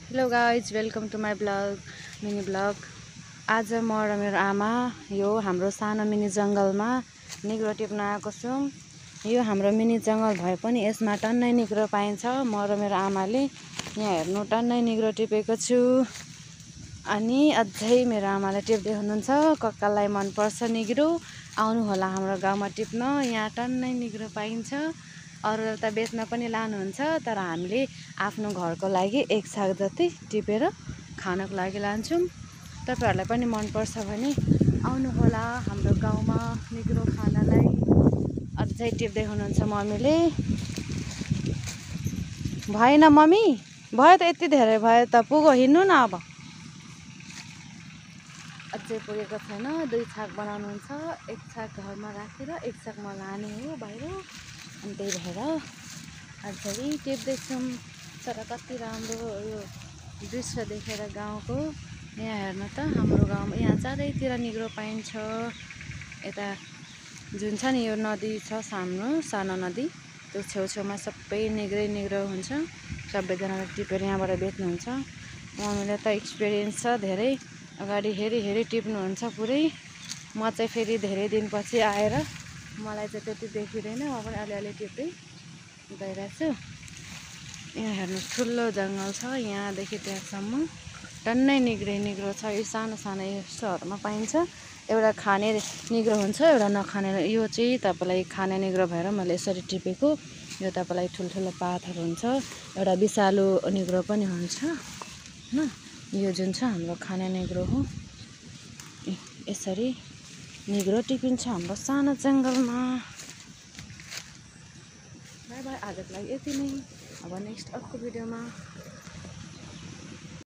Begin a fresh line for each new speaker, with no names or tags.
Hello guys, welcome to my blog mini blog. आज म र मेरो आमा यो हाम्रो सानो मिनी जङ्गलमा निग्रो टिप्न आएको छौँ। यो हाम्रो मिनी जङ्गल भए पनि यसमा टन्नै निग्रो पाइन्छ। म र मेरो आमाले यहाँ हेर्नु टन्नै निग्रो टिपेको छु। अनि अझै मेरो आमाले टिप्दै हुनुहुन्छ। कक्कालाई मनपर्छ निग्रो, आउनु होला हाम्रो गाउँमा टिप्न। यहाँ टन्नै निग्रो पाइन्छ। अरूले त बेच्न पनि लानुहुन्छ, तर हामीले आफ्नो घरको लागि एक साग जति टिपेर खानको लागि लान्छौँ। तपाईँहरूलाई पनि मनपर्छ भने आउनु होला हाम्रो गाउँमा निग्रो खानलाई। अझै टिप्दै हुनुहुन्छ मम्मीले। भएन मम्मी, भयो त, यति धेरै भयो त, पुगो, हिँड्नु न अब। अझै पुगेको छैन, 2 छाक बनाउनुहुन्छ। एक छाक घरमा राखेर एक छाक म लाने हो बाहिर, अनि त्यही भएर अझै टिप्दैछौँ। तर कति राम्रो यो दृश्य देखेर गाउँको। यहाँ हेर्नु त, हाम्रो गाउँमा यहाँ चारैतिर निग्रो पाइन्छ। यता जुन छ नि यो नदी छ सानो नदी, त्यो छेउछेउमा सबै निग्रो हुन्छ। सबैजनाले टिपेर यहाँबाट बेच्नुहुन्छ। मम्मीले त एक्सपिरियन्स छ धेरै, अगाडि हेरी टिप्नुहुन्छ पुरै। म चाहिँ फेरि धेरै दिनपछि आएर मलाई चाहिँ त्यति देखिँदैन, म पनि अलिअलि टिप्दै गइरहेको छु। यहाँ हेर्नु, ठुलो जङ्गल छ, यहाँदेखि त्यहाँसम्म टन्नै निग्रो छ। यो सानो यस्तोहरूमा पाइन्छ। एउटा खाने निग्रो हुन्छ, एउटा नखाने। यो चाहिँ तपाईँलाई खाने निग्रो भएर मैले यसरी टिपेको। यो तपाईँलाई ठुल्ठुलो पातहरू हुन्छ। एउटा विषालु निग्रो पनि हुन्छ होइन। यो जुन छ हाम्रो खाने निग्रो हो। यसरी निग्रो टिपिन्छ हाम्रो सानो जङ्गलमा। बाई बाई, आजको लागि यति नै। अब नेक्स्ट अर्को भिडियोमा